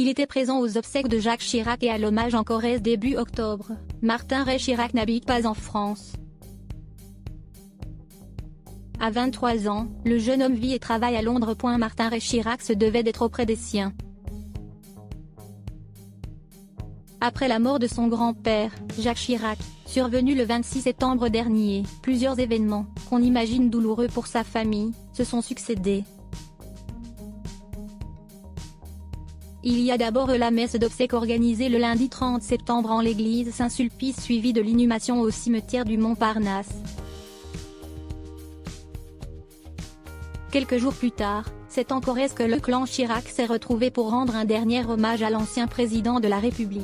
qu'il était présent aux obsèques de Jacques Chirac et à l'hommage en Corrèze début octobre, Martin Ray Chirac n'habite pas en France. À 23 ans, le jeune homme vit et travaille à Londres. Martin Ray Chirac se devait d'être auprès des siens. Après la mort de son grand-père, Jacques Chirac, survenu le 26 septembre dernier, plusieurs événements, qu'on imagine douloureux pour sa famille, se sont succédés. Il y a d'abord la messe d'obsèques organisée le lundi 30 septembre en l'église Saint-Sulpice, suivie de l'inhumation au cimetière du Montparnasse. Quelques jours plus tard, c'est en Corrèze que le clan Chirac s'est retrouvé pour rendre un dernier hommage à l'ancien président de la République.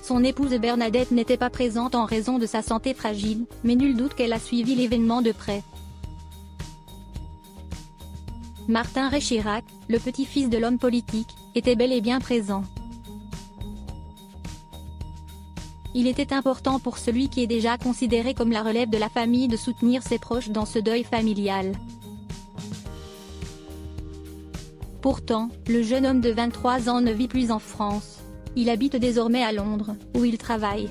Son épouse Bernadette n'était pas présente en raison de sa santé fragile, mais nul doute qu'elle a suivi l'événement de près. Martin Ray Chirac, le petit-fils de l'homme politique, était bel et bien présent. Il était important pour celui qui est déjà considéré comme la relève de la famille de soutenir ses proches dans ce deuil familial. Pourtant, le jeune homme de 23 ans ne vit plus en France. Il habite désormais à Londres, où il travaille.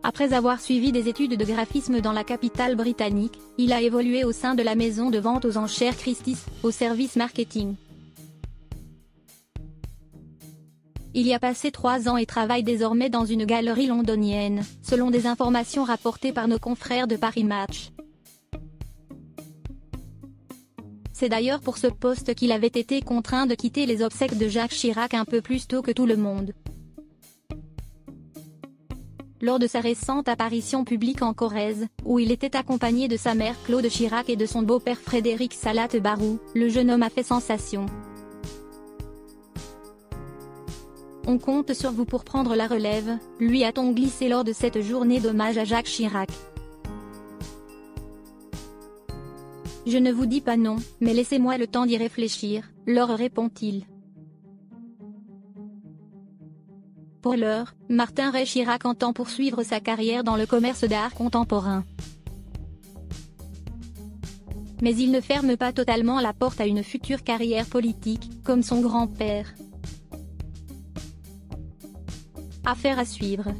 Après avoir suivi des études de graphisme dans la capitale britannique, il a évolué au sein de la maison de vente aux enchères Christie's, au service marketing. Il y a passé 3 ans et travaille désormais dans une galerie londonienne, selon des informations rapportées par nos confrères de Paris Match. C'est d'ailleurs pour ce poste qu'il avait été contraint de quitter les obsèques de Jacques Chirac un peu plus tôt que tout le monde. Lors de sa récente apparition publique en Corrèze, où il était accompagné de sa mère Claude Chirac et de son beau-père Frédéric Salat-Barou, le jeune homme a fait sensation. On compte sur vous pour prendre la relève, lui a-t-on glissé lors de cette journée d'hommage à Jacques Chirac. Je ne vous dis pas non, mais laissez-moi le temps d'y réfléchir, leur répond-il. Pour l'heure, Martin Ray Chirac entend poursuivre sa carrière dans le commerce d'art contemporain. Mais il ne ferme pas totalement la porte à une future carrière politique, comme son grand-père. Affaire à suivre.